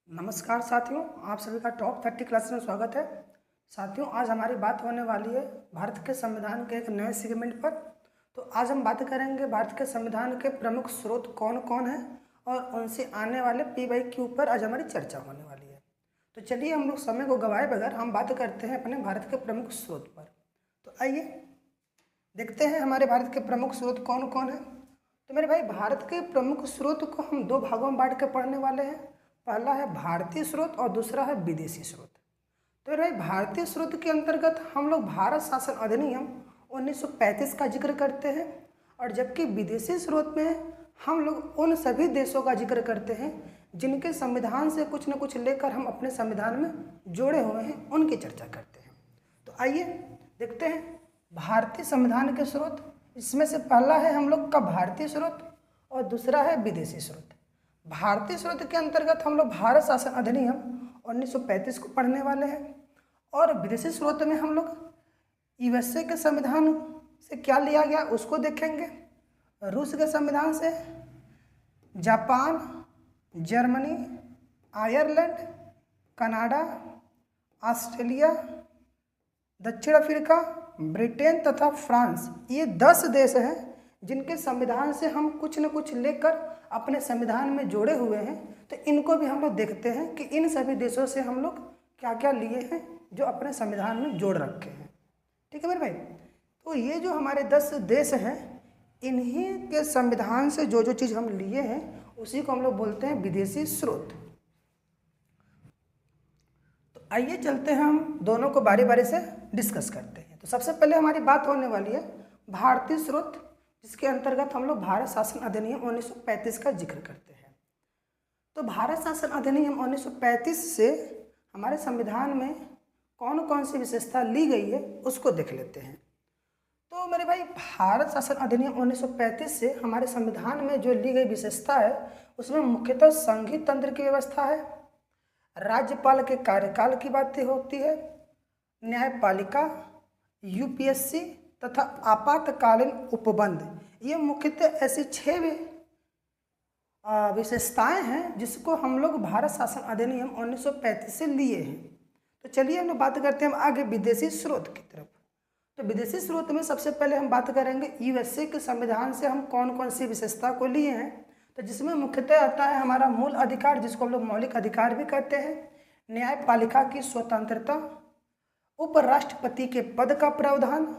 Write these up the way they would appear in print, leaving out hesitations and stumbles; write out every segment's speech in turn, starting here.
नमस्कार साथियों, आप सभी का टॉप 30 क्लास में स्वागत है। साथियों, आज हमारी बात होने वाली है भारत के संविधान के एक नए सेगमेंट पर। तो आज हम बात करेंगे भारत के संविधान के प्रमुख स्रोत कौन कौन हैं और उनसे आने वाले PYQ पर आज हमारी चर्चा होने वाली है। तो चलिए हम लोग समय को गवाए बगैर हम बात करते हैं अपने भारत के प्रमुख स्रोत पर। तो आइए देखते हैं हमारे भारत के प्रमुख स्रोत कौन कौन है। तो मेरे भाई, भारत के प्रमुख स्रोत को हम दो भागों में बांट के पढ़ने वाले हैं। पहला है भारतीय स्रोत और दूसरा है विदेशी स्रोत। तो मेरे भाई, भारतीय स्रोत के अंतर्गत हम लोग भारत शासन अधिनियम 1935 का जिक्र करते हैं, और जबकि विदेशी स्रोत में हम लोग उन सभी देशों का जिक्र करते हैं जिनके संविधान से कुछ न कुछ लेकर हम अपने संविधान में जोड़े हुए हैं, उनकी चर्चा करते हैं। तो आइए देखते हैं भारतीय संविधान के स्रोत। इसमें से पहला है हम लोग का भारतीय स्रोत और दूसरा है विदेशी स्रोत। भारतीय स्रोत के अंतर्गत हम लोग भारत शासन अधिनियम 1935 को पढ़ने वाले हैं, और विदेशी स्रोत में हम लोग USA के संविधान से क्या लिया गया उसको देखेंगे, रूस के संविधान से, Japan, Germany, Ireland, Canada, Australia, दक्षिण अफ्रीका, ब्रिटेन तथा फ्रांस, ये 10 देश हैं जिनके संविधान से हम कुछ न कुछ लेकर अपने संविधान में जोड़े हुए हैं। तो इनको भी हम लोग देखते हैं कि इन सभी देशों से हम लोग क्या क्या लिए हैं जो अपने संविधान में जोड़ रखे हैं। ठीक है मेरे भाई। तो ये जो हमारे 10 देश हैं, इन्हीं के संविधान से जो जो चीज़ हम लिए हैं उसी को हम लोग बोलते हैं विदेशी स्रोत। तो आइए चलते हैं, हम दोनों को बारी बारी से डिस्कस करते हैं। तो सबसे पहले हमारी बात होने वाली है भारतीय स्रोत, जिसके अंतर्गत हम लोग भारत शासन अधिनियम 1935 का जिक्र करते हैं। तो भारत शासन अधिनियम 1935 से हमारे संविधान में कौन कौन सी विशेषता ली गई है उसको देख लेते हैं। तो मेरे भाई, भारत शासन अधिनियम 1935 से हमारे संविधान में जो ली गई विशेषता है उसमें मुख्यतः संघीय तंत्र की व्यवस्था है, राज्यपाल के कार्यकाल की बातें होती है, न्यायपालिका, UPSC तथा आपातकालीन उपबंध। ये मुख्यतः ऐसी 6 विशेषताएं हैं जिसको हम लोग भारत शासन अधिनियम 1935 से लिए हैं। तो चलिए हम लोग बात करते हैं आगे विदेशी स्रोत की तरफ। तो विदेशी स्रोत में सबसे पहले हम बात करेंगे USA के संविधान से हम कौन कौन सी विशेषता को लिए हैं। तो जिसमें मुख्यतः आता है हमारा मूल अधिकार, जिसको हम लोग मौलिक अधिकार भी कहते हैं, न्यायपालिका की स्वतंत्रता, उपराष्ट्रपति के पद का प्रावधान,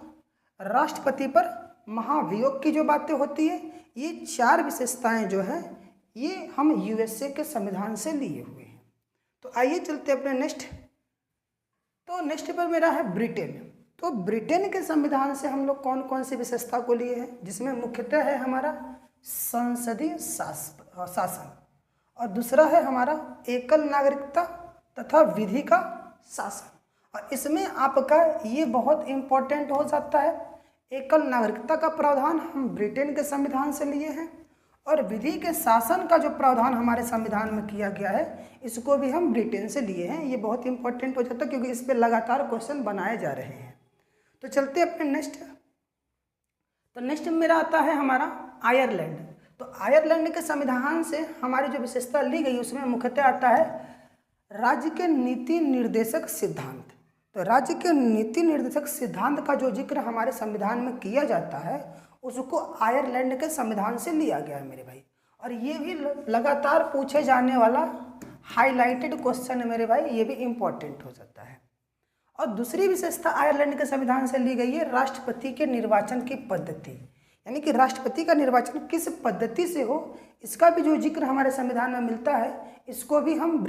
राष्ट्रपति पर महाभियोग की जो बातें होती है, ये 4 विशेषताएं जो हैं ये हम USA के संविधान से लिए हुए हैं। तो आइए चलते अपने नेक्स्ट। तो नेक्स्ट पर मेरा है ब्रिटेन। तो ब्रिटेन के संविधान से हम लोग कौन कौन सी विशेषता को लिए हैं, जिसमें मुख्यतः है हमारा संसदीय शासन, और दूसरा है हमारा एकल नागरिकता तथा विधि का शासन। और इसमें आपका ये बहुत इम्पोर्टेंट हो जाता है, एकल नागरिकता का प्रावधान हम ब्रिटेन के संविधान से लिए हैं, और विधि के शासन का जो प्रावधान हमारे संविधान में किया गया है इसको भी हम ब्रिटेन से लिए हैं। ये बहुत इंपॉर्टेंट हो जाता है क्योंकि इस पर लगातार क्वेश्चन बनाए जा रहे हैं। तो चलते अपने नेक्स्ट। तो नेक्स्ट मेरा आता है हमारा आयरलैंड। तो आयरलैंड के संविधान से हमारी जो विशेषता ली गई उसमें मुख्यतः आता है राज्य के नीति निर्देशक सिद्धांत। तो राज्य के नीति निर्देशक सिद्धांत का जो जिक्र हमारे संविधान में किया जाता है उसको आयरलैंड के संविधान से लिया गया है मेरे भाई। और ये भी लगातार पूछे जाने वाला हाईलाइटेड क्वेश्चन है मेरे भाई, ये भी इम्पोर्टेंट हो जाता है। और दूसरी विशेषता आयरलैंड के संविधान से ली गई है राष्ट्रपति के निर्वाचन की पद्धति, यानी कि राष्ट्रपति का निर्वाचन किस पद्धति से हो इसका भी जो जिक्र हमारे संविधान में मिलता है, इसको भी हम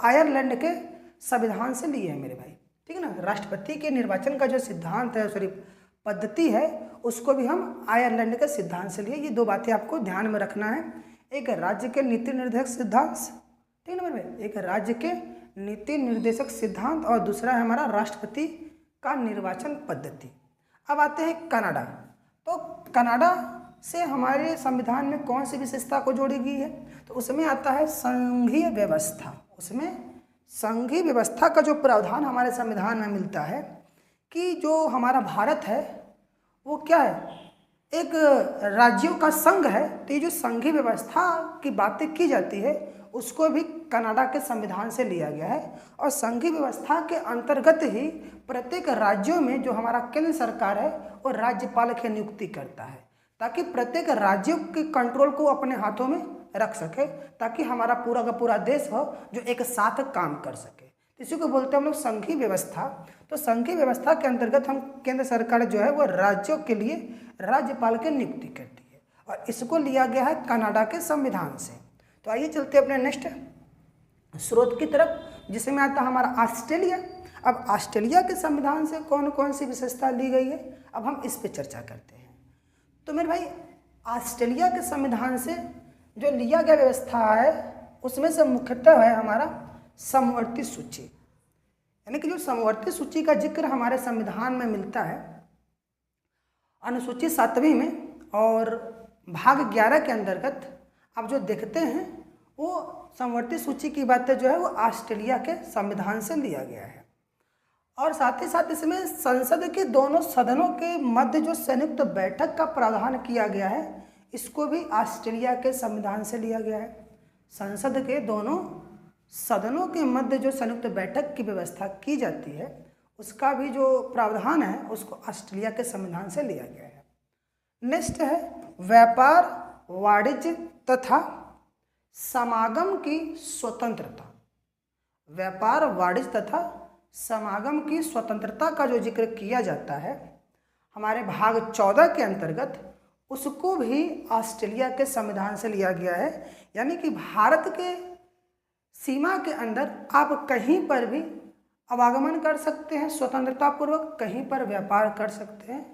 आयरलैंड के संविधान से लिए हैं मेरे भाई। ठीक है ना। राष्ट्रपति के निर्वाचन का जो सिद्धांत है, पद्धति है, उसको भी हम आयरलैंड के सिद्धांत से लिए। ये 2 बातें आपको ध्यान में रखना है, एक राज्य के नीति निर्देशक सिद्धांत, ठीक है ना मेरे भाई, एक राज्य के नीति निर्देशक सिद्धांत और दूसरा है हमारा राष्ट्रपति का निर्वाचन पद्धति। अब आते हैं कनाडा। तो कनाडा से हमारे संविधान में कौन सी विशेषता को जोड़ी गई है, तो उसमें आता है संघीय व्यवस्था। उसमें संघीय व्यवस्था का जो प्रावधान हमारे संविधान में मिलता है कि जो हमारा भारत है वो क्या है, एक राज्यों का संघ है। तो ये जो संघीय व्यवस्था की बातें की जाती है उसको भी कनाडा के संविधान से लिया गया है। और संघीय व्यवस्था के अंतर्गत ही प्रत्येक राज्यों में जो हमारा केंद्र सरकार है वो राज्यपाल की नियुक्ति करता है, ताकि प्रत्येक राज्यों के कंट्रोल को अपने हाथों में रख सके, ताकि हमारा पूरा का पूरा देश हो जो एक साथ काम कर सके। इसी को बोलते हैं हम लोग संघीय व्यवस्था। तो संघीय व्यवस्था के अंतर्गत हम केंद्र सरकार जो है वो राज्यों के लिए राज्यपाल की नियुक्ति करती है, और इसको लिया गया है कनाडा के संविधान से। तो आइए चलते हैं अपने नेक्स्ट स्रोत की तरफ, जिसमें आता है हमारा ऑस्ट्रेलिया। अब ऑस्ट्रेलिया के संविधान से कौन कौन सी विशेषता ली गई है, अब हम इस पर चर्चा करते हैं। तो मेरे भाई, ऑस्ट्रेलिया के संविधान से जो लिया गया व्यवस्था है उसमें से मुख्यतः है हमारा समवर्ती सूची, यानी कि जो समवर्ती सूची का जिक्र हमारे संविधान में मिलता है अनुसूची 7वीं में और भाग 11 के अंतर्गत आप जो देखते हैं वो समवर्ती सूची की बातें जो है वो ऑस्ट्रेलिया के संविधान से लिया गया है। और साथ ही साथ इसमें संसद के दोनों सदनों के मध्य जो संयुक्त बैठक का प्रावधान किया गया है, इसको भी ऑस्ट्रेलिया के संविधान से लिया गया है। संसद के दोनों सदनों के मध्य जो संयुक्त बैठक की व्यवस्था की जाती है, उसका भी जो प्रावधान है उसको ऑस्ट्रेलिया के संविधान से लिया गया है। नेक्स्ट है व्यापार, वाणिज्य तथा समागम की स्वतंत्रता। व्यापार, वाणिज्य तथा समागम की स्वतंत्रता का जो जिक्र किया जाता है हमारे भाग 14 के अंतर्गत, उसको भी ऑस्ट्रेलिया के संविधान से लिया गया है। यानी कि भारत के सीमा के अंदर आप कहीं पर भी आवागमन कर सकते हैं स्वतंत्रता पूर्वक, कहीं पर व्यापार कर सकते हैं,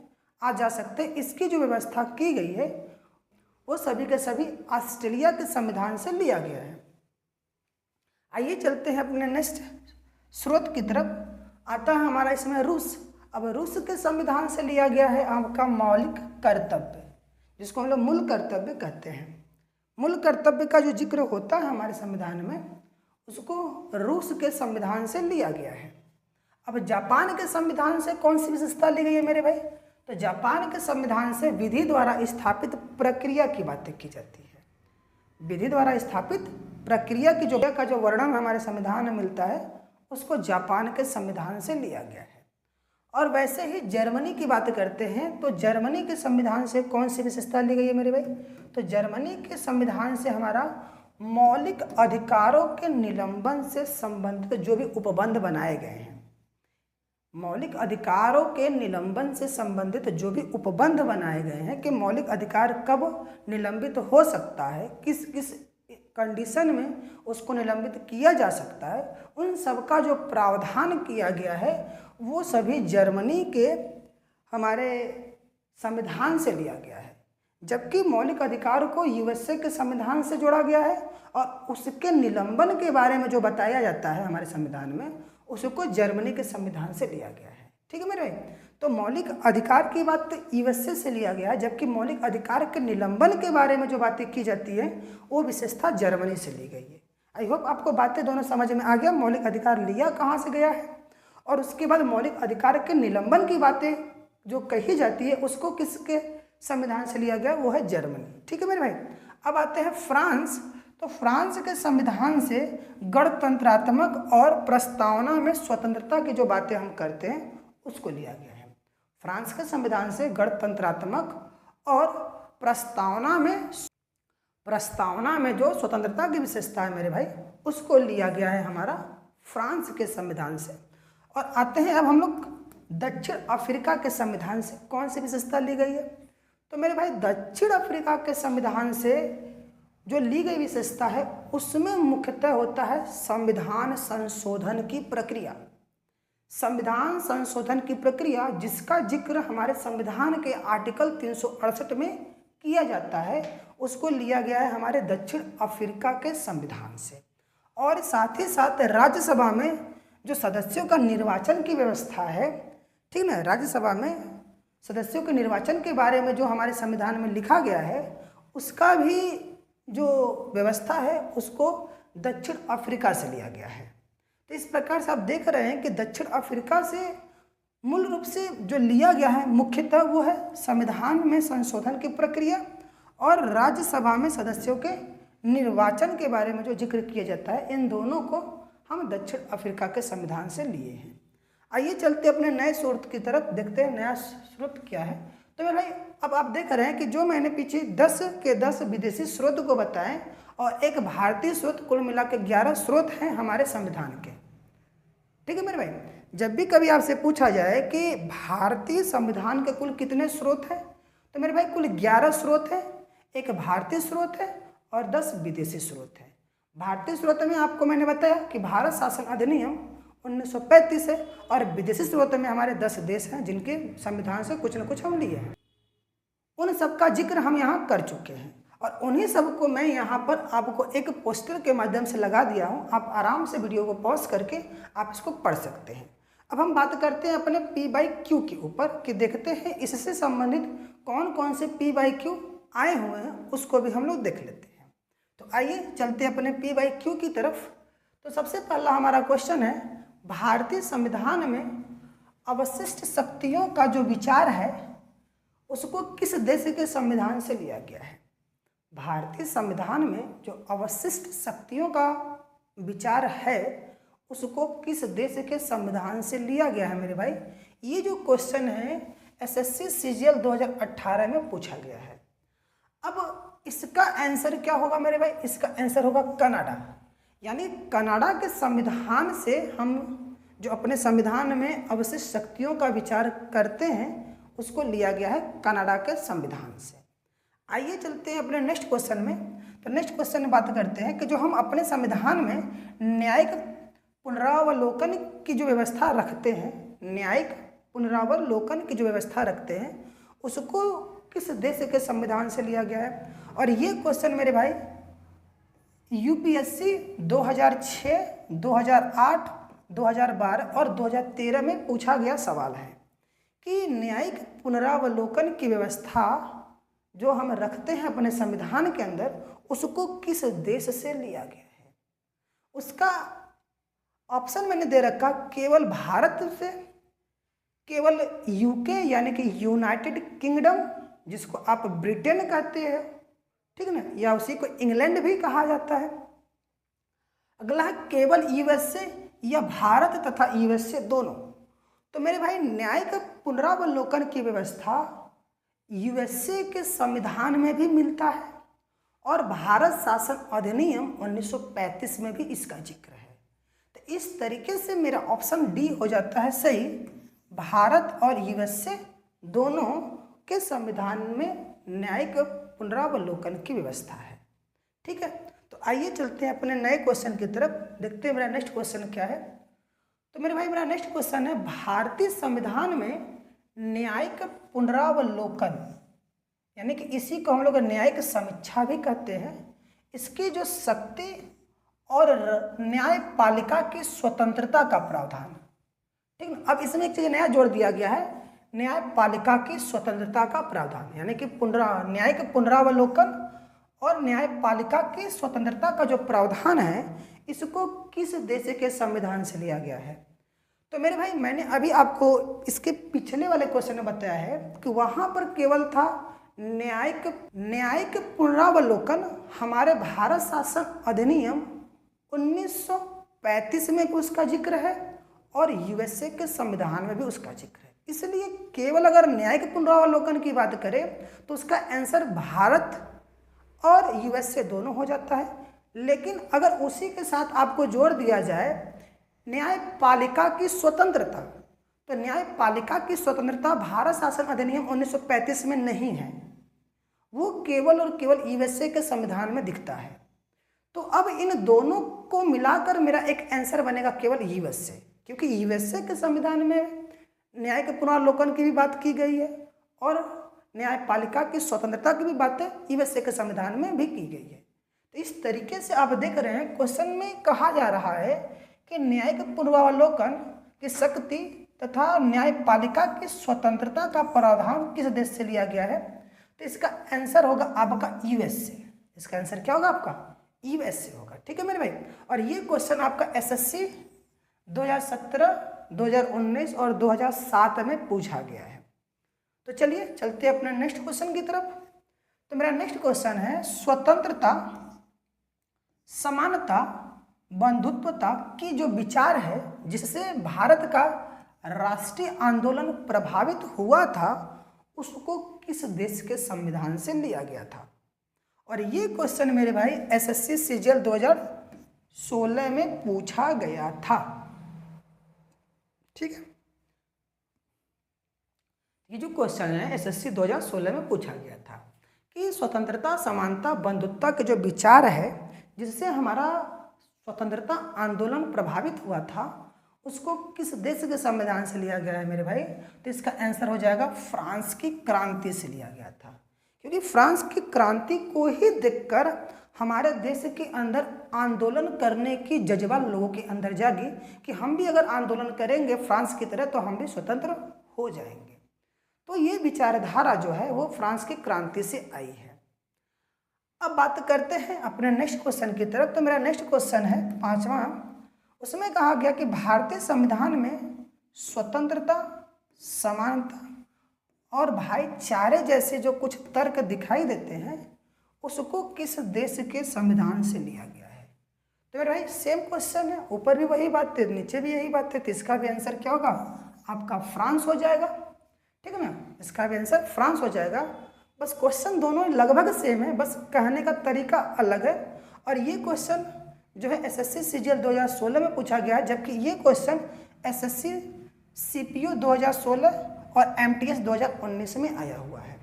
आ जा सकते हैं। इसकी जो व्यवस्था की गई है वो सभी के सभी ऑस्ट्रेलिया के संविधान से लिया गया है। आइए चलते हैं अपने नेक्स्ट स्रोत की तरफ। आता है हमारा इसमें रूस। अब रूस के संविधान से लिया गया है आपका मौलिक कर्तव्य, जिसको हम लोग मूल कर्तव्य कहते हैं। मूल कर्तव्य का जो जिक्र होता है हमारे संविधान में, उसको रूस के संविधान से लिया गया है। अब जापान के संविधान से कौन सी विशेषता ली गई है मेरे भाई? तो जापान के संविधान से विधि द्वारा स्थापित प्रक्रिया की बातें की जाती है। विधि द्वारा स्थापित प्रक्रिया की जो वर्णन हमारे संविधान में मिलता है उसको जापान के संविधान से लिया गया है। और वैसे ही जर्मनी की बात करते हैं तो जर्मनी के संविधान से कौन सी विशेषता ली गई है मेरे भाई? तो जर्मनी के संविधान से हमारा मौलिक अधिकारों के निलंबन से संबंधित जो भी उपबंध बनाए गए हैं, मौलिक अधिकारों के निलंबन से संबंधित जो भी उपबंध बनाए गए हैं कि मौलिक अधिकार कब निलंबित हो सकता है, किस किस कंडीशन में उसको निलंबित किया जा सकता है, उन सब का जो प्रावधान किया गया है वो सभी जर्मनी के हमारे संविधान से लिया गया है। जबकि मौलिक अधिकार को यूएसए के संविधान से जोड़ा गया है और उसके निलंबन के बारे में जो बताया जाता है हमारे संविधान में, उसको जर्मनी के संविधान से लिया गया है। ठीक है मेरे? तो मौलिक अधिकार की बात यूएसए से लिया गया है, जबकि मौलिक अधिकार के निलंबन के बारे में जो बातें की जाती है वो विशेषता जर्मनी से ली गई है। आई होप आपको बातें दोनों समझ में आ गया, मौलिक अधिकार लिया कहाँ से गया है और उसके बाद मौलिक अधिकार के निलंबन की बातें जो कही जाती है उसको किसके संविधान से लिया गया, वो है जर्मनी। ठीक है मेरे भाई? अब आते हैं फ्रांस। तो फ्रांस के संविधान से गणतंत्रात्मक और प्रस्तावना में स्वतंत्रता की जो बातें हम करते हैं उसको लिया गया है। फ्रांस के संविधान से गणतंत्रात्मक और प्रस्तावना में जो स्वतंत्रता की विशेषता है मेरे भाई, उसको लिया गया है हमारा फ्रांस के संविधान से। और आते हैं अब हम लोग दक्षिण अफ्रीका के संविधान से कौन सी विशेषता ली गई है? तो मेरे भाई दक्षिण अफ्रीका के संविधान से जो ली गई विशेषता है उसमें मुख्यतः होता है संविधान संशोधन की प्रक्रिया। संविधान संशोधन की प्रक्रिया जिसका जिक्र हमारे संविधान के आर्टिकल 368 में किया जाता है, उसको लिया गया है हमारे दक्षिण अफ्रीका के संविधान से। और साथ ही साथ राज्यसभा में जो सदस्यों का निर्वाचन की व्यवस्था है, ठीक ना, राज्यसभा में सदस्यों के निर्वाचन के बारे में जो हमारे संविधान में लिखा गया है उसका भी जो व्यवस्था है उसको दक्षिण अफ्रीका से लिया गया है। तो इस प्रकार से आप देख रहे हैं कि दक्षिण अफ्रीका से मूल रूप से जो लिया गया है मुख्यतः वो है संविधान में संशोधन की प्रक्रिया और राज्यसभा में सदस्यों के निर्वाचन के बारे में जो जिक्र किया जाता है, इन दोनों को हम दक्षिण अफ्रीका के संविधान से लिए हैं। आइए चलते अपने नए स्रोत की तरफ, देखते हैं नया स्रोत क्या है। तो मेरे भाई अब आप देख रहे हैं कि जो मैंने पीछे 10 के 10 विदेशी स्रोत को बताएं और एक भारतीय स्रोत, कुल मिला के 11 स्रोत हैं हमारे संविधान के। ठीक है मेरे भाई, जब भी कभी आपसे पूछा जाए कि भारतीय संविधान के कुल कितने स्रोत हैं, तो मेरे भाई कुल 11 स्रोत हैं, एक भारतीय स्रोत है और 10 विदेशी स्रोत हैं। भारतीय स्रोत में आपको मैंने बताया कि भारत शासन अधिनियम 1935 है और विदेशी स्रोत में हमारे 10 देश हैं जिनके संविधान से कुछ न कुछ हम लिए हैं। उन सब का जिक्र हम यहाँ कर चुके हैं और उन्हीं सब को मैं यहाँ पर आपको एक पोस्टर के माध्यम से लगा दिया हूँ। आप आराम से वीडियो को पॉज करके आप इसको पढ़ सकते हैं। अब हम बात करते हैं अपने P/Q के ऊपर कि देखते हैं इससे संबंधित कौन कौन से P/Q आए हुए हैं, उसको भी हम लोग देख लेते हैं। तो आइए चलते अपने P/Q की तरफ। तो सबसे पहला हमारा क्वेश्चन है, भारतीय संविधान में अवशिष्ट शक्तियों का जो विचार है उसको किस देश के संविधान से लिया गया है। भारतीय संविधान में जो अवशिष्ट शक्तियों का विचार है उसको किस देश के संविधान से लिया गया है मेरे भाई। ये जो क्वेश्चन है SSC CGL 2018 में पूछा गया है। अब इसका आंसर क्या होगा मेरे भाई, इसका आंसर होगा कनाडा। यानी कनाडा के संविधान से हम जो अपने संविधान में अवशिष्ट शक्तियों का विचार करते हैं उसको लिया गया है कनाडा के संविधान से। आइए चलते हैं अपने नेक्स्ट क्वेश्चन में। तो नेक्स्ट क्वेश्चन में बात करते हैं कि जो हम अपने संविधान में न्यायिक पुनरावलोकन की जो व्यवस्था रखते हैं, न्यायिक पुनरावलोकन की जो व्यवस्था रखते हैं उसको किस देश के संविधान से लिया गया है। और ये क्वेश्चन मेरे भाई UPSC 2006, 2008, 2012 और 2013 में पूछा गया सवाल है कि न्यायिक पुनरावलोकन की व्यवस्था जो हम रखते हैं अपने संविधान के अंदर उसको किस देश से लिया गया है। उसका ऑप्शन मैंने दे रखा केवल भारत से, केवल UK यानी कि यूनाइटेड किंगडम जिसको आप ब्रिटेन कहते हैं, ठीक है ना, या उसी को इंग्लैंड भी कहा जाता है। अगला है केवल USA या भारत तथा USA दोनों। तो मेरे भाई न्यायिक पुनरावलोकन की व्यवस्था USA के संविधान में भी मिलता है और भारत शासन अधिनियम 1935 में भी इसका जिक्र है। तो इस तरीके से मेरा ऑप्शन डी हो जाता है सही। भारत और USA दोनों के संविधान में न्यायिक पुनरावलोकन की व्यवस्था है। ठीक है, तो आइए चलते हैं अपने नए क्वेश्चन की तरफ, देखते हैं मेरा नेक्स्ट क्वेश्चन क्या है। तो मेरे भाई मेरा नेक्स्ट क्वेश्चन है, भारतीय संविधान में न्यायिक पुनरावलोकन यानी कि इसी को हम लोग न्यायिक समीक्षा भी कहते हैं, इसकी जो शक्ति और न्यायपालिका की स्वतंत्रता का प्रावधान, ठीक है। अब इसमें एक चीज़ नया जोड़ दिया गया है, न्यायपालिका की स्वतंत्रता का प्रावधान, यानी कि न्यायिक पुनरावलोकन और न्यायपालिका की स्वतंत्रता का जो प्रावधान है इसको किस देश के संविधान से लिया गया है। तो मेरे भाई मैंने अभी आपको इसके पिछले वाले क्वेश्चन में बताया है कि वहाँ पर केवल था न्यायिक पुनरावलोकन हमारे भारत शासन अधिनियम 1935 में भी उसका जिक्र है और USA के संविधान में भी उसका जिक्र है। इसलिए केवल अगर न्यायिक पुनरावलोकन की बात करें तो उसका आंसर भारत और USA दोनों हो जाता है। लेकिन अगर उसी के साथ आपको जोड़ दिया जाए न्यायपालिका की स्वतंत्रता, तो न्यायपालिका की स्वतंत्रता भारत शासन अधिनियम 1935 में नहीं है, वो केवल और केवल USA के संविधान में दिखता है। तो अब इन दोनों को मिलाकर मेरा एक आंसर बनेगा केवल USA, क्योंकि USA के संविधान में न्यायिक पुनरावलोकन की भी बात की गई है और न्यायपालिका की स्वतंत्रता की भी बातें USA के संविधान में भी की गई है। तो इस तरीके से आप देख रहे हैं क्वेश्चन में कहा जा रहा है कि न्यायिक पुनरावलोकन की शक्ति तथा न्यायपालिका की स्वतंत्रता का प्रावधान किस देश से लिया गया है। तो इसका आंसर होगा आपका USA। इसका आंसर क्या होगा आपका USA होगा। ठीक है मेरे भाई, और ये क्वेश्चन आपका SSC 2017, 2019 और 2007 में पूछा गया है। तो चलिए चलते हैं अपने नेक्स्ट क्वेश्चन की तरफ। तो मेरा नेक्स्ट क्वेश्चन है, स्वतंत्रता समानता बंधुत्वता की जो विचार है जिससे भारत का राष्ट्रीय आंदोलन प्रभावित हुआ था, उसको किस देश के संविधान से लिया गया था? और ये क्वेश्चन मेरे भाई एसएससी सीजीएल 2016 में पूछा गया था। ठीक है, ये जो क्वेश्चन है एसएससी 2016 में पूछा गया था कि स्वतंत्रता समानता बंधुत्वता के जो विचार है जिससे हमारा स्वतंत्रता आंदोलन प्रभावित हुआ था, उसको किस देश के संविधान से लिया गया है मेरे भाई? तो इसका आंसर हो जाएगा फ्रांस की क्रांति से लिया गया था, क्योंकि फ्रांस की क्रांति को ही देखकर हमारे देश के अंदर आंदोलन करने की जज्बा लोगों के अंदर जागी कि हम भी अगर आंदोलन करेंगे फ्रांस की तरह तो हम भी स्वतंत्र हो जाएंगे। तो ये विचारधारा जो है वो फ्रांस की क्रांति से आई है। अब बात करते हैं अपने नेक्स्ट क्वेश्चन की तरफ। तो मेरा नेक्स्ट क्वेश्चन है 5वां, उसमें कहा गया कि भारतीय संविधान में स्वतंत्रता समानता और भाईचारे जैसे जो कुछ तर्क दिखाई देते हैं उसको किस देश के संविधान से लिया गया है? तो मेरे भाई सेम क्वेश्चन है, ऊपर भी वही बात है नीचे भी यही बात है, तो इसका भी आंसर क्या होगा? आपका फ्रांस हो जाएगा। ठीक है ना, इसका भी आंसर फ्रांस हो जाएगा। बस क्वेश्चन दोनों लगभग सेम है, बस कहने का तरीका अलग है। और ये क्वेश्चन जो है एसएससी सीजीएल 2016 में पूछा गया है, जबकि ये क्वेश्चन एसएससी सीपीयू 2016 और एमटीएस 2019 में आया हुआ है।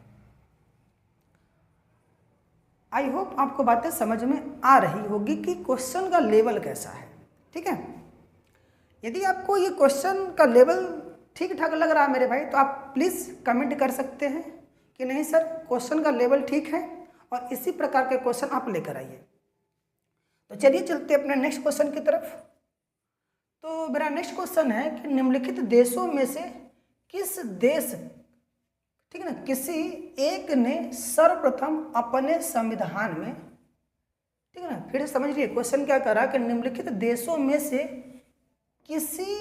आई होप आपको बातें समझ में आ रही होगी कि क्वेश्चन का लेवल कैसा है। ठीक है, यदि आपको ये क्वेश्चन का लेवल ठीक ठाक लग रहा है मेरे भाई, तो आप प्लीज़ कमेंट कर सकते हैं कि नहीं सर क्वेश्चन का लेवल ठीक है, और इसी प्रकार के क्वेश्चन आप लेकर आइए। तो चलिए चलते अपने नेक्स्ट क्वेश्चन की तरफ। तो मेरा नेक्स्ट क्वेश्चन है कि निम्नलिखित देशों में से किस देश, ठीक है ना, किसी एक ने सर्वप्रथम अपने संविधान में, ठीक है ना, फिर समझ लीजिए क्वेश्चन क्या कर रहा है कि निम्नलिखित देशों में से किसी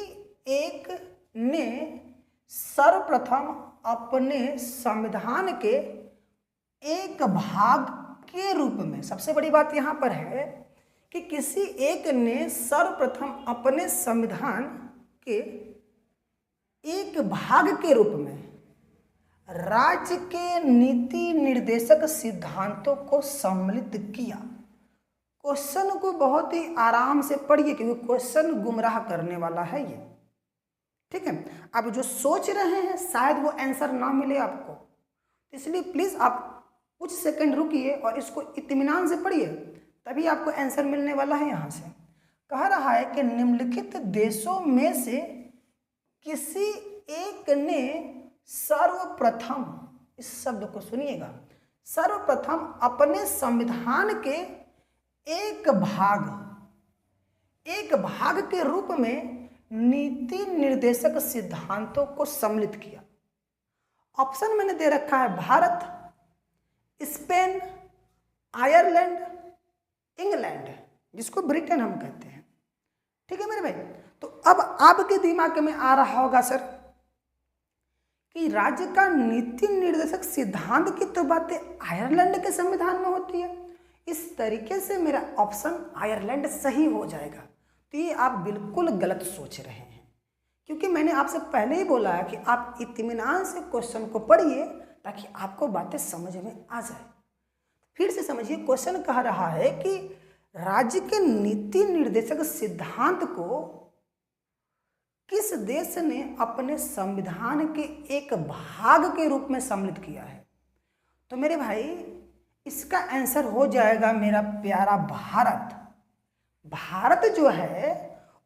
एक ने सर्वप्रथम अपने संविधान के एक भाग के रूप में, सबसे बड़ी बात यहाँ पर है कि किसी एक ने सर्वप्रथम अपने संविधान के एक भाग के रूप में राज्य के नीति निर्देशक सिद्धांतों को सम्मिलित किया। क्वेश्चन को बहुत ही आराम से पढ़िए क्योंकि क्वेश्चन गुमराह करने वाला है ये। ठीक है, आप जो सोच रहे हैं शायद वो आंसर ना मिले आपको, इसलिए प्लीज आप कुछ सेकंड रुकिए और इसको इत्मीनान से पढ़िए, तभी आपको आंसर मिलने वाला है। यहाँ से कह रहा है कि निम्नलिखित देशों में से किसी एक ने सर्वप्रथम, इस शब्द को सुनिएगा, सर्वप्रथम अपने संविधान के एक भाग के रूप में नीति निर्देशक सिद्धांतों को सम्मिलित किया। ऑप्शन मैंने दे रखा है भारत, स्पेन, आयरलैंड, इंग्लैंड, जिसको ब्रिटेन हम कहते हैं। ठीक है मेरे भाई, तो अब आपके दिमाग में आ रहा होगा सर कि राज्य का नीति निर्देशक सिद्धांत की तो बातें आयरलैंड के संविधान में होती है, इस तरीके से मेरा ऑप्शन आयरलैंड सही हो जाएगा। तो ये आप बिल्कुल गलत सोच रहे हैं, क्योंकि मैंने आपसे पहले ही बोला है कि आप इत्मीनान से क्वेश्चन को पढ़िए ताकि आपको बातें समझ में आ जाए। फिर से समझिए, क्वेश्चन कह रहा है कि राज्य के नीति निर्देशक सिद्धांत को किस देश ने अपने संविधान के एक भाग के रूप में सम्मिलित किया है? तो मेरे भाई इसका आंसर हो जाएगा मेरा प्यारा भारत। भारत जो है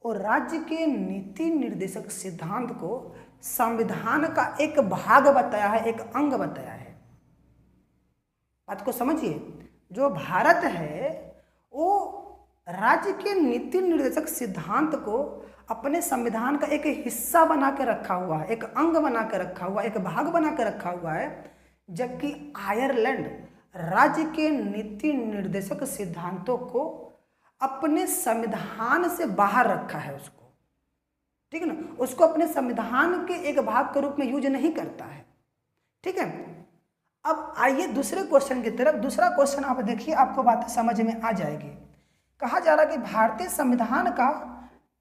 वो राज्य के नीति निर्देशक सिद्धांत को संविधान का एक भाग बताया है, एक अंग बताया है। बात को समझिए, जो भारत है वो राज्य के नीति निर्देशक सिद्धांत को अपने संविधान का एक हिस्सा बना के रखा हुआ है, एक अंग बना के रखा हुआ है, एक भाग बना के रखा हुआ है, जबकि आयरलैंड राज्य के नीति निर्देशक सिद्धांतों को अपने संविधान से बाहर रखा है उसको। ठीक है ना, उसको अपने संविधान के एक भाग के रूप में यूज नहीं करता है। ठीक है, अब आइए दूसरे क्वेश्चन की तरफ। दूसरा क्वेश्चन आप देखिए, आपको बातें समझ में आ जाएगी कहा जा रहा है कि भारतीय संविधान का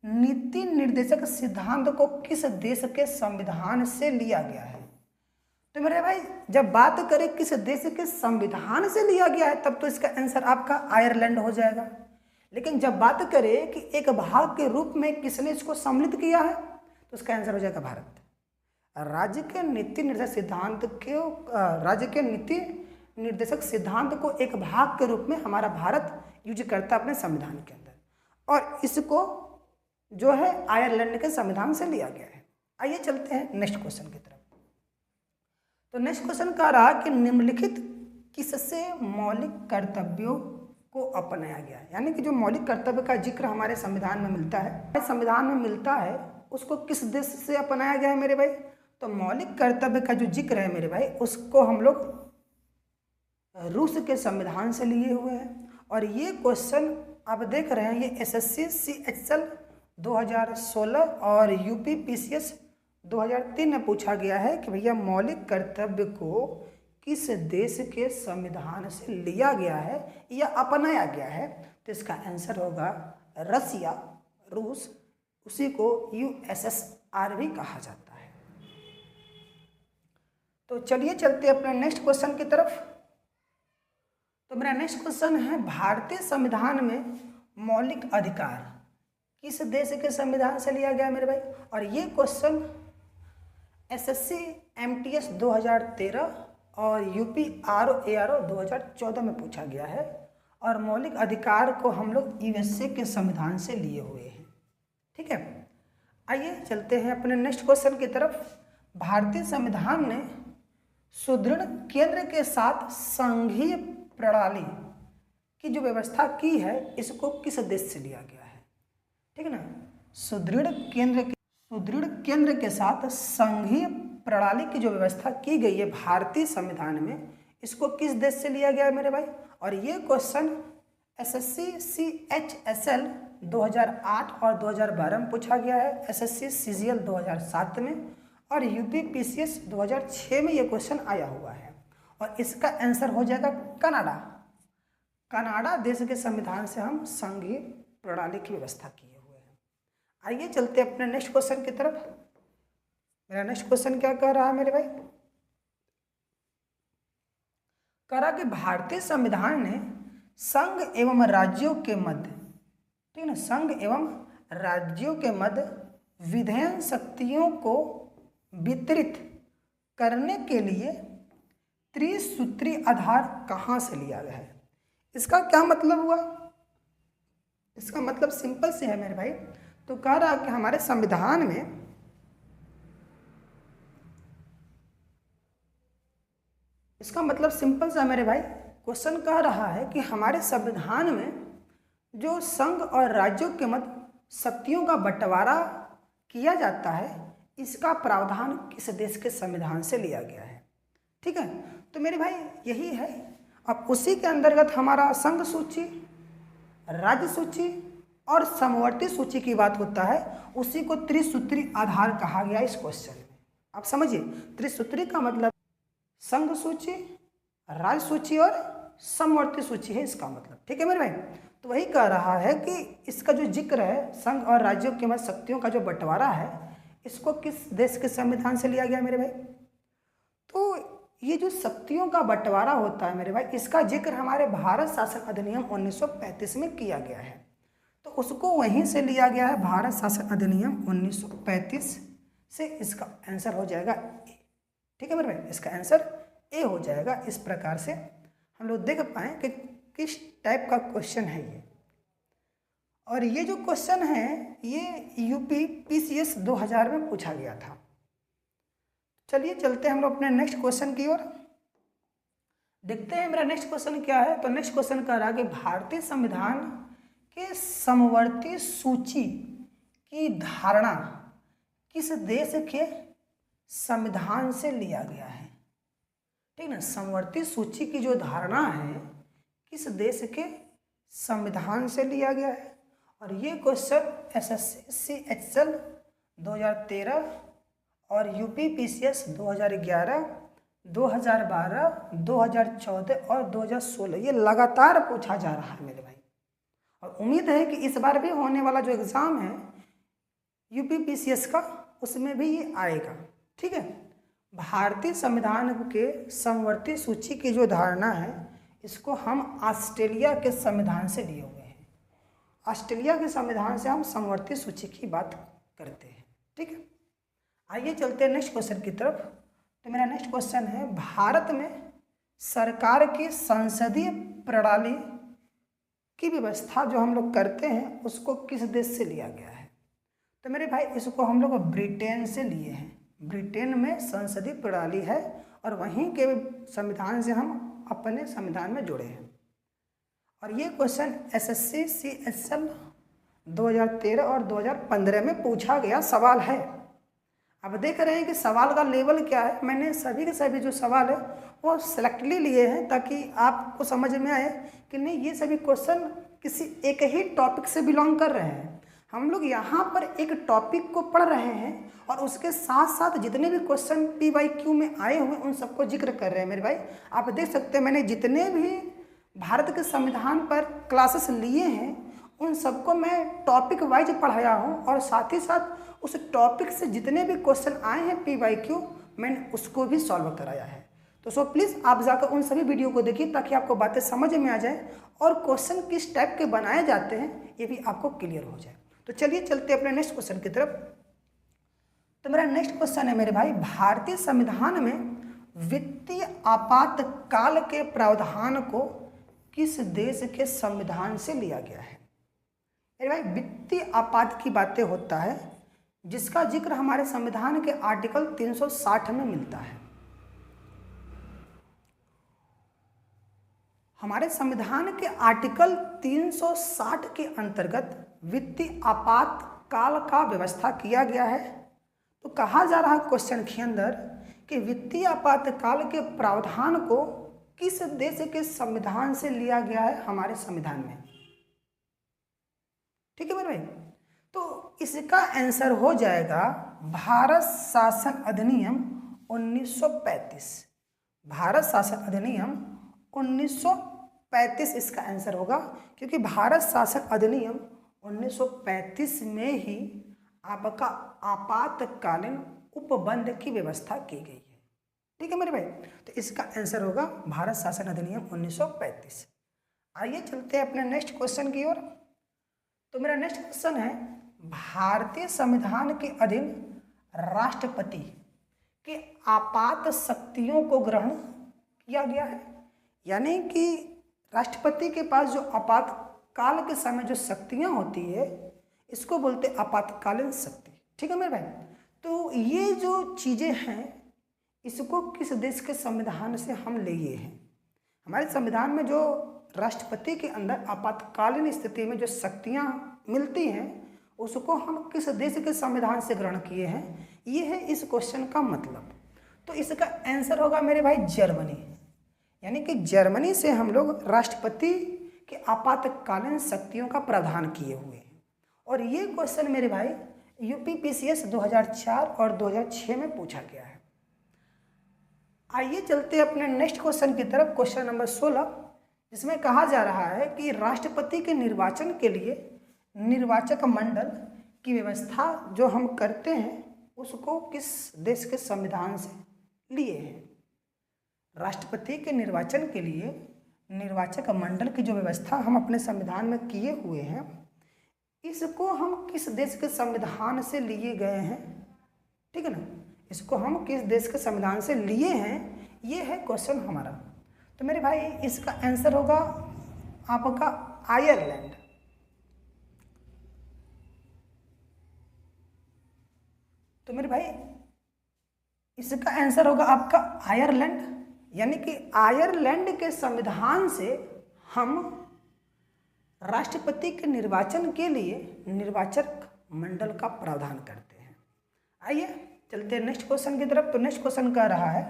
नीति निर्देशक सिद्धांत को किस देश के संविधान से लिया गया है। तो मेरे भाई जब बात करें किस देश के संविधान से लिया गया है तब तो इसका आंसर आपका आयरलैंड हो जाएगा। लेकिन जब बात करें कि एक भाग के रूप में किसने इसको सम्मिलित किया है तो इसका आंसर हो जाएगा भारत। राज्य के नीति निर्देशक सिद्धांत राज्य के नीति निर्देशक सिद्धांत को एक भाग के रूप में हमारा भारत यूज करता है अपने संविधान के अंदर, और इसको जो है आयरलैंड के संविधान से लिया गया है। आइए चलते हैं नेक्स्ट क्वेश्चन की तरफ। तो नेक्स्ट क्वेश्चन कह रहा कि निम्नलिखित किससे मौलिक कर्तव्यों को अपनाया गया है, यानी कि जो मौलिक कर्तव्य का जिक्र हमारे संविधान में मिलता है उसको किस देश से अपनाया गया है मेरे भाई। तो मौलिक कर्तव्य का जो जिक्र है मेरे भाई उसको हम लोग रूस के संविधान से लिए हुए हैं। और ये क्वेश्चन आप देख रहे हैं ये SSC CHL 2016 और UPPCS 2003 में पूछा गया है कि भैया मौलिक कर्तव्य को किस देश के संविधान से लिया गया है या अपनाया गया है। तो इसका आंसर होगा रसिया, रूस, उसी को USSR भी कहा जाता है। तो चलिए चलते अपने नेक्स्ट क्वेश्चन की तरफ। तो मेरा नेक्स्ट क्वेश्चन है भारतीय संविधान में मौलिक अधिकार किस देश के संविधान से लिया गया है मेरे भाई। और ये क्वेश्चन SSC MTS 2013 और UPRO 2014 में पूछा गया है, और मौलिक अधिकार को हम लोग USA के संविधान से लिए हुए हैं। ठीक है, आइए चलते हैं अपने नेक्स्ट क्वेश्चन की तरफ। भारतीय संविधान ने सुदृढ़ केंद्र के साथ संघीय प्रणाली की जो व्यवस्था की है इसको किस देश से लिया गया है। ठीक है ना, सुदृढ़ केंद्र के साथ संघीय प्रणाली की जो व्यवस्था की गई है भारतीय संविधान में, इसको किस देश से लिया गया है मेरे भाई। और ये क्वेश्चन SSC CHSL 2008 और 2012 में पूछा गया है, SSC CGL 2007 में, और UPPCS 2006 में ये क्वेश्चन आया हुआ है। और इसका आंसर हो जाएगा कनाडा देश के संविधान से हम संघीय प्रणाली की व्यवस्था किए हुए हैं। आइए चलते अपने नेक्स्ट क्वेश्चन की तरफ। मेरा नेक्स्ट क्वेश्चन क्या कह रहा है मेरे भाई, कह रहा कि भारतीय संविधान ने संघ एवं राज्यों के मध्य, ठीक है ना, संघ एवं राज्यों के मध्य विधायन शक्तियों को वितरित करने के लिए त्रिसूत्री आधार कहाँ से लिया गया है। इसका क्या मतलब हुआ, इसका मतलब सिंपल से है मेरे भाई। तो कह रहा कि हमारे संविधान में इसका मतलब सिंपल सा मेरे भाई, क्वेश्चन कह रहा है कि हमारे संविधान में जो संघ और राज्यों के मध्य शक्तियों का बंटवारा किया जाता है इसका प्रावधान किस देश के संविधान से लिया गया है। ठीक है, तो मेरे भाई यही है। अब उसी के अंतर्गत हमारा संघ सूची, राज्य सूची और समवर्ती सूची की बात होता है, उसी को त्रिसूत्री आधार कहा गया इस क्वेश्चन में। आप समझिए, त्रिसूत्री का मतलब संघ सूची, राज्य सूची और समवर्ती सूची है इसका मतलब। ठीक है मेरे भाई, तो वही कह रहा है कि इसका जो जिक्र है संघ और राज्यों के मध्य शक्तियों का जो बंटवारा है इसको किस देश के संविधान से लिया गया मेरे भाई। तो ये जो शक्तियों का बंटवारा होता है मेरे भाई, इसका जिक्र हमारे भारत शासन अधिनियम 1935 में किया गया है, तो उसको वहीं से लिया गया है, भारत शासन अधिनियम 1935 से। इसका आंसर हो जाएगा ए। ठीक है मेरे भाई, इसका आंसर ए हो जाएगा। इस प्रकार से हम लोग देख पाए कि किस टाइप का क्वेश्चन है ये। और ये जो क्वेश्चन है ये UPPCS 2000 में पूछा गया था। चलिए चलते हैं हम लोग अपने नेक्स्ट क्वेश्चन की ओर, देखते हैं मेरा नेक्स्ट क्वेश्चन क्या है। तो नेक्स्ट क्वेश्चन कह रहा है कि भारतीय संविधान के समवर्ती सूची की धारणा किस देश के संविधान से लिया गया है। ठीक ना, समवर्ती सूची की जो धारणा है किस देश के संविधान से लिया गया है। और ये क्वेश्चन SSC CHL 2013 और UPPCS 2011, 2012, 2014 और 2016 ये लगातार पूछा जा रहा है मेरे भाई। और उम्मीद है कि इस बार भी होने वाला जो एग्ज़ाम है यूपीपीसीएस का, उसमें भी ये आएगा। ठीक है, भारतीय संविधान के समवर्ती सूची की जो धारणा है, इसको हम ऑस्ट्रेलिया के संविधान से लिए हुए हैं। ऑस्ट्रेलिया के संविधान से हम समवर्ती सूची की बात करते हैं। ठीक है, आइए चलते हैं नेक्स्ट क्वेश्चन की तरफ। तो मेरा नेक्स्ट क्वेश्चन है, भारत में सरकार की संसदीय प्रणाली की व्यवस्था जो हम लोग करते हैं उसको किस देश से लिया गया है? तो मेरे भाई इसको हम लोग ब्रिटेन से लिए हैं। ब्रिटेन में संसदीय प्रणाली है और वहीं के संविधान से हम अपने संविधान में जुड़े हैं। और ये क्वेश्चन एसएससी CSL 2013 और 2015 में पूछा गया सवाल है। अब देख रहे हैं कि सवाल का लेवल क्या है। मैंने सभी के सभी जो सवाल है वो सेलेक्टली लिए हैं ताकि आपको समझ में आए कि नहीं, ये सभी क्वेश्चन किसी एक ही टॉपिक से बिलोंग कर रहे हैं। हम लोग यहाँ पर एक टॉपिक को पढ़ रहे हैं और उसके साथ साथ जितने भी क्वेश्चन PYQ में आए हुए उन सबको जिक्र कर रहे हैं। मेरे भाई आप देख सकते हैं, मैंने जितने भी भारत के संविधान पर क्लासेस लिए हैं उन सबको मैं टॉपिक वाइज पढ़ाया हूँ और साथ ही साथ उस टॉपिक से जितने भी क्वेश्चन आए हैं PYQ मैंने उसको भी सॉल्व कराया है। तो सो प्लीज़ आप जाकर उन सभी वीडियो को देखिए ताकि आपको बातें समझ में आ जाए और क्वेश्चन किस टाइप के बनाए जाते हैं ये भी आपको क्लियर हो जाए। तो चलिए चलते अपने नेक्स्ट क्वेश्चन की तरफ। तो मेरा नेक्स्ट क्वेश्चन है मेरे भाई, भारतीय संविधान में वित्तीय आपातकाल के प्रावधान को किस देश के संविधान से लिया गया है? मेरे भाई वित्तीय आपात की बातें होता है जिसका जिक्र हमारे संविधान के आर्टिकल 360 में मिलता है। हमारे संविधान के आर्टिकल 360 के अंतर्गत वित्तीय आपातकाल का व्यवस्था किया गया है। तो कहा जा रहा है क्वेश्चन के अंदर कि वित्तीय आपातकाल के प्रावधान को किस देश के संविधान से लिया गया है हमारे संविधान में? ठीक है मेरे भाई, तो इसका आंसर हो जाएगा भारत शासन अधिनियम 1935। भारत शासन अधिनियम 1935 इसका आंसर होगा, क्योंकि भारत शासन अधिनियम 1935 में ही आपका आपातकालीन उपबंध की व्यवस्था की गई है। ठीक है मेरे भाई, तो इसका आंसर होगा भारत शासन अधिनियम 1935। आइए चलते हैं अपने नेक्स्ट क्वेश्चन की ओर। तो मेरा नेक्स्ट क्वेश्चन है, भारतीय संविधान के अधीन राष्ट्रपति के आपात शक्तियों को ग्रहण किया गया है। यानी कि राष्ट्रपति के पास जो आपातकाल के समय जो शक्तियां होती है इसको बोलते हैं आपातकालीन शक्ति। ठीक है मेरे भाई, तो ये जो चीज़ें हैं इसको किस देश के संविधान से हम लिए हैं? हमारे संविधान में जो राष्ट्रपति के अंदर आपातकालीन स्थिति में जो शक्तियां मिलती हैं उसको हम किस देश के संविधान से ग्रहण किए हैं, ये है इस क्वेश्चन का मतलब। तो इसका आंसर होगा मेरे भाई जर्मनी। यानी कि जर्मनी से हम लोग राष्ट्रपति के आपातकालीन शक्तियों का प्रावधान किए हुए हैं। और ये क्वेश्चन मेरे भाई यूपीपीसीएस 2004 और 2006 में पूछा गया है। आइए चलते हैं अपने नेक्स्ट क्वेश्चन की तरफ, क्वेश्चन नंबर 16, जिसमें कहा जा रहा है कि राष्ट्रपति के निर्वाचन के लिए निर्वाचक मंडल की व्यवस्था जो हम करते हैं उसको किस देश के संविधान से लिए हैं? राष्ट्रपति के निर्वाचन के लिए निर्वाचक मंडल की जो व्यवस्था हम अपने संविधान में किए हुए हैं इसको हम किस देश के संविधान से लिए गए हैं? ठीक है ना, इसको हम किस देश के संविधान से लिए हैं, ये है क्वेश्चन हमारा। तो मेरे भाई इसका आंसर होगा आपका आयरलैंड। तो मेरे भाई इसका आंसर होगा आपका आयरलैंड। यानी कि आयरलैंड के संविधान से हम राष्ट्रपति के निर्वाचन के लिए निर्वाचक मंडल का प्रावधान करते हैं। आइए चलते हैं नेक्स्ट क्वेश्चन की तरफ। तो नेक्स्ट क्वेश्चन कह रहा है,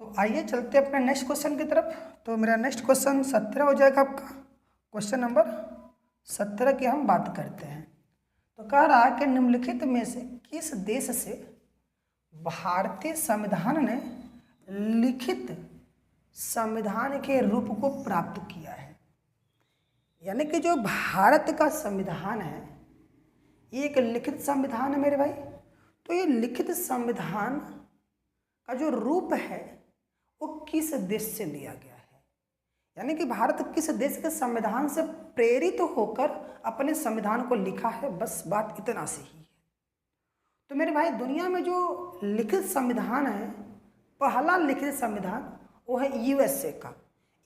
तो आइए चलते हैं अपने नेक्स्ट क्वेश्चन की तरफ। तो मेरा नेक्स्ट क्वेश्चन 17 हो जाएगा आपका। क्वेश्चन नंबर 17 की हम बात करते हैं। तो कह रहा है कि निम्नलिखित में से किस देश से भारतीय संविधान ने लिखित संविधान के रूप को प्राप्त किया है? यानी कि जो भारत का संविधान है ये एक लिखित संविधान है मेरे भाई। तो ये लिखित संविधान का जो रूप है वो किस देश से लिया गया है, यानी कि भारत किस देश के संविधान से प्रेरित होकर अपने संविधान को लिखा है, बस बात इतना सी ही है। तो मेरे भाई दुनिया में जो लिखित संविधान है, पहला लिखित संविधान वो है यूएसए का।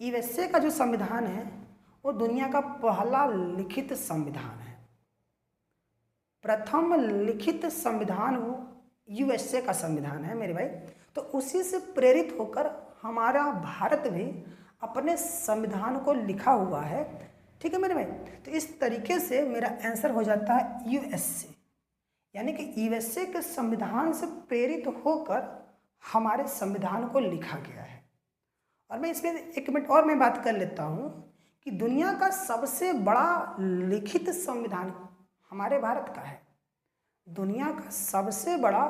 यूएसए का जो संविधान है वो दुनिया का पहला लिखित संविधान है। प्रथम लिखित संविधान वो यूएसए का संविधान है मेरे भाई। तो उसी से प्रेरित होकर हमारा भारत भी अपने संविधान को लिखा हुआ है। ठीक है मेरे भाई। तो इस तरीके से मेरा आंसर हो जाता है यूएसए, यानी कि यूएसए के संविधान से प्रेरित होकर हमारे संविधान को लिखा गया है। और मैं इसमें एक मिनट और मैं बात कर लेता हूँ कि दुनिया का सबसे बड़ा लिखित संविधान हमारे भारत का है। दुनिया का सबसे बड़ा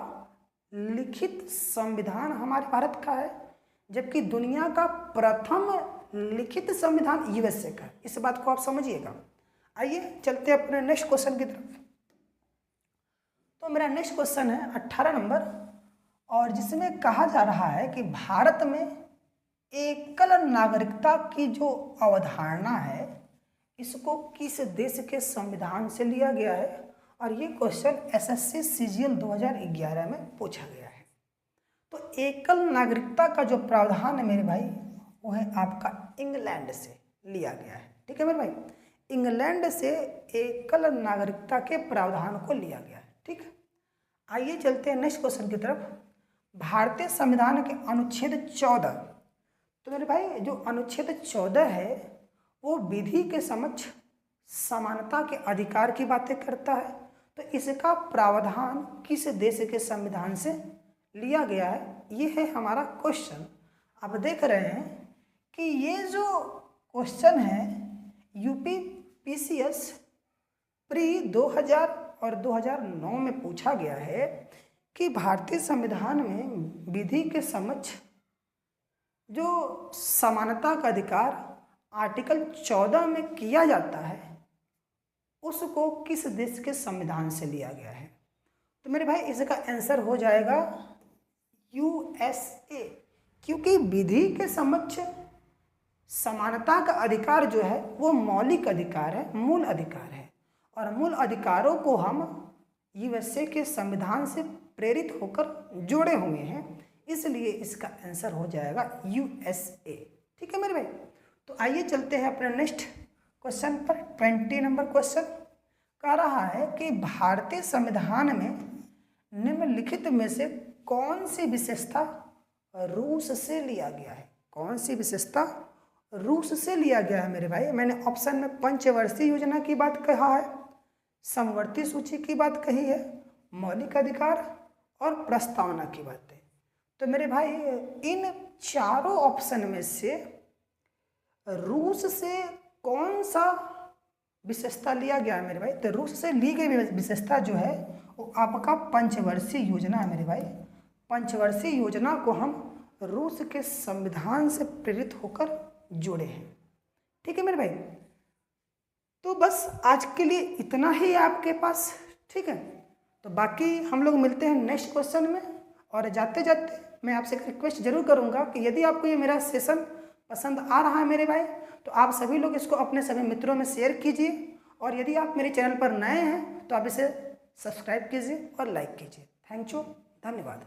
लिखित संविधान हमारे भारत का है, जबकि दुनिया का प्रथम लिखित संविधान यूएसए का है। इस बात को आप समझिएगा। आइए चलते हैं अपने नेक्स्ट क्वेश्चन की तरफ। तो मेरा नेक्स्ट क्वेश्चन है 18 नंबर, और जिसमें कहा जा रहा है कि भारत में एकल नागरिकता की जो अवधारणा है इसको किस देश के संविधान से लिया गया है। और ये क्वेश्चन एसएससी सीजीएल 2011 में पूछा गया है। तो एकल नागरिकता का जो प्रावधान है मेरे भाई वो है आपका इंग्लैंड से लिया गया है। ठीक है मेरे भाई, इंग्लैंड से एकल नागरिकता के प्रावधान को लिया गया है। ठीक है, आइए चलते हैं नेक्स्ट क्वेश्चन की तरफ। भारतीय संविधान के अनुच्छेद 14, तो मेरे भाई जो अनुच्छेद 14 है वो विधि के समक्ष समानता के अधिकार की बातें करता है। तो इसका प्रावधान किस देश के संविधान से लिया गया है, ये है हमारा क्वेश्चन। आप देख रहे हैं कि ये जो क्वेश्चन है यूपी पीसीएस प्री 2000 और 2009 में पूछा गया है कि भारतीय संविधान में विधि के समक्ष जो समानता का अधिकार आर्टिकल 14 में किया जाता है उसको किस देश के संविधान से लिया गया है। तो मेरे भाई इसका आंसर हो जाएगा यूएसए, क्योंकि विधि के समक्ष समानता का अधिकार जो है वो मौलिक अधिकार है, मूल अधिकार है, और मूल अधिकारों को हम यूएसए के संविधान से प्रेरित होकर जोड़े हुए हैं, इसलिए इसका आंसर हो जाएगा यूएसए। ठीक है मेरे भाई। तो आइए चलते हैं अपने नेक्स्ट क्वेश्चन पर। 20 नंबर क्वेश्चन कह रहा है कि भारतीय संविधान में निम्नलिखित में से कौन सी विशेषता रूस से लिया गया है। कौन सी विशेषता रूस से लिया गया है मेरे भाई। मैंने ऑप्शन में पंचवर्षीय योजना की बात कहा है, समवर्ती सूची की बात कही है, मौलिक अधिकार और प्रस्तावना की बात है। तो मेरे भाई इन चारों ऑप्शन में से रूस से कौन सा विशेषता लिया गया है मेरे भाई। तो रूस से ली गई विशेषता जो है वो आपका पंचवर्षीय योजना है मेरे भाई। पंचवर्षीय योजना को हम रूस के संविधान से प्रेरित होकर जोड़े हैं। ठीक है मेरे भाई। तो बस आज के लिए इतना ही आपके पास। ठीक है, तो बाकी हम लोग मिलते हैं नेक्स्ट क्वेश्चन में। और जाते जाते मैं आपसे एक रिक्वेस्ट जरूर करूंगा कि यदि आपको ये मेरा सेशन पसंद आ रहा है मेरे भाई तो आप सभी लोग इसको अपने सभी मित्रों में शेयर कीजिए, और यदि आप मेरे चैनल पर नए हैं तो आप इसे सब्सक्राइब कीजिए और लाइक कीजिए। थैंक यू, धन्यवाद।